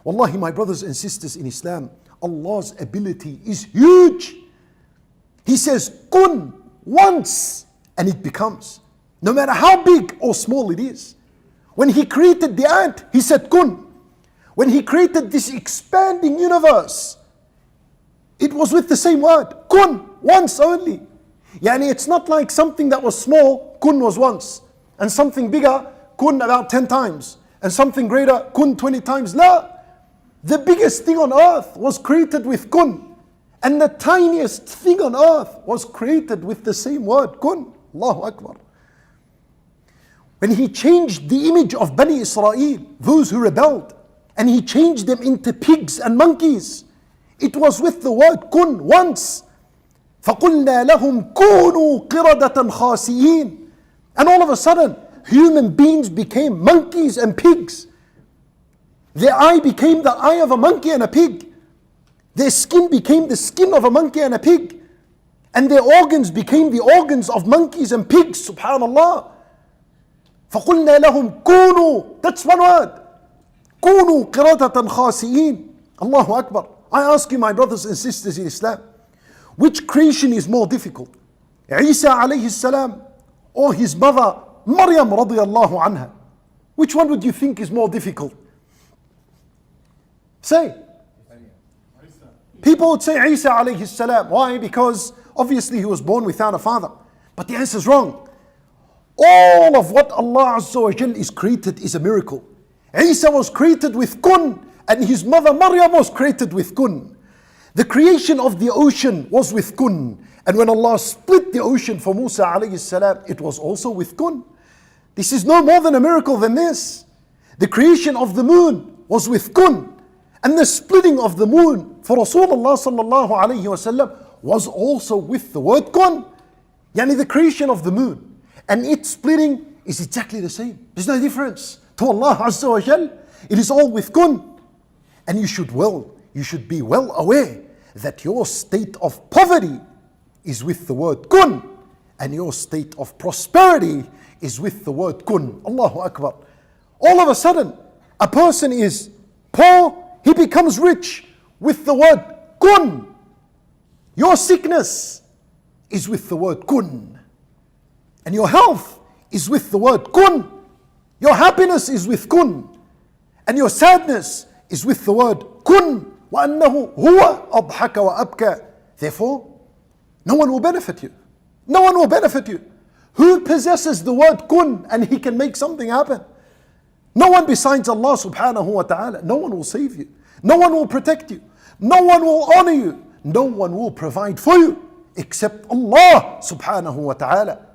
Wallahi, my brothers and sisters in Islam, Allah's ability is huge. He says, kun, once, and it becomes. No matter how big or small it is. When He created the ant, He said kun. When He created this expanding universe, it was with the same word, kun, once only. Yani it's not like something that was small, kun was once, and something bigger, kun about 10 times, and something greater, kun 20 times. La! The biggest thing on earth was created with kun, and the tiniest thing on earth was created with the same word, kun. Allahu Akbar. When He changed the image of Bani Israel, those who rebelled, and He changed them into pigs and monkeys, it was with the word kun, once. فَقُلْنَا لَهُمْ كُونُوا قِرَدَةً خَاسِئِينَ. And all of a sudden, human beings became monkeys and pigs. Their eye became the eye of a monkey and a pig. Their skin became the skin of a monkey and a pig. And their organs became the organs of monkeys and pigs. Subhanallah. فَقُلْنَا لَهُمْ كُونُوا. That's one word. كُونُوا قِرَدَةً خَاسِئِينَ. Allahu Akbar. I ask you, my brothers and sisters in Islam, which creation is more difficult? Isa alayhi salam or his mother Maryam radiyallahu anha? Which one would you think is more difficult? Say. People would say Isa alayhi salam. Why? Because obviously he was born without a father. But the answer is wrong. All of what Allah Azza wa Jal is created is a miracle. Isa was created with kun, and his mother Maryam was created with kun. The creation of the ocean was with kun. And when Allah split the ocean for Musa alayhi salam, it was also with kun. This is no more than a miracle than this. The creation of the moon was with kun. And the splitting of the moon for Rasulullah sallallahu alayhi wasallam was also with the word kun. Yani the creation of the moon and its splitting is exactly the same. There's no difference. To Allah Azza wa Jal, it is all with kun. And you should be well aware that your state of poverty is with the word kun, and your state of prosperity is with the word kun. Allahu Akbar. All of a sudden, a person is poor, he becomes rich with the word kun. Your sickness is with the word kun, and your health is with the word kun. Your happiness is with kun, and your sadness is with the word kun. وَأَنَّهُ هُوَ أَضْحَكَ وَأَبْكَى. Therefore, no one will benefit you. No one will benefit you. Who possesses the word kun and he can make something happen? No one besides Allah subhanahu wa ta'ala. No one will save you. No one will protect you. No one will honor you. No one will provide for you except Allah subhanahu wa ta'ala.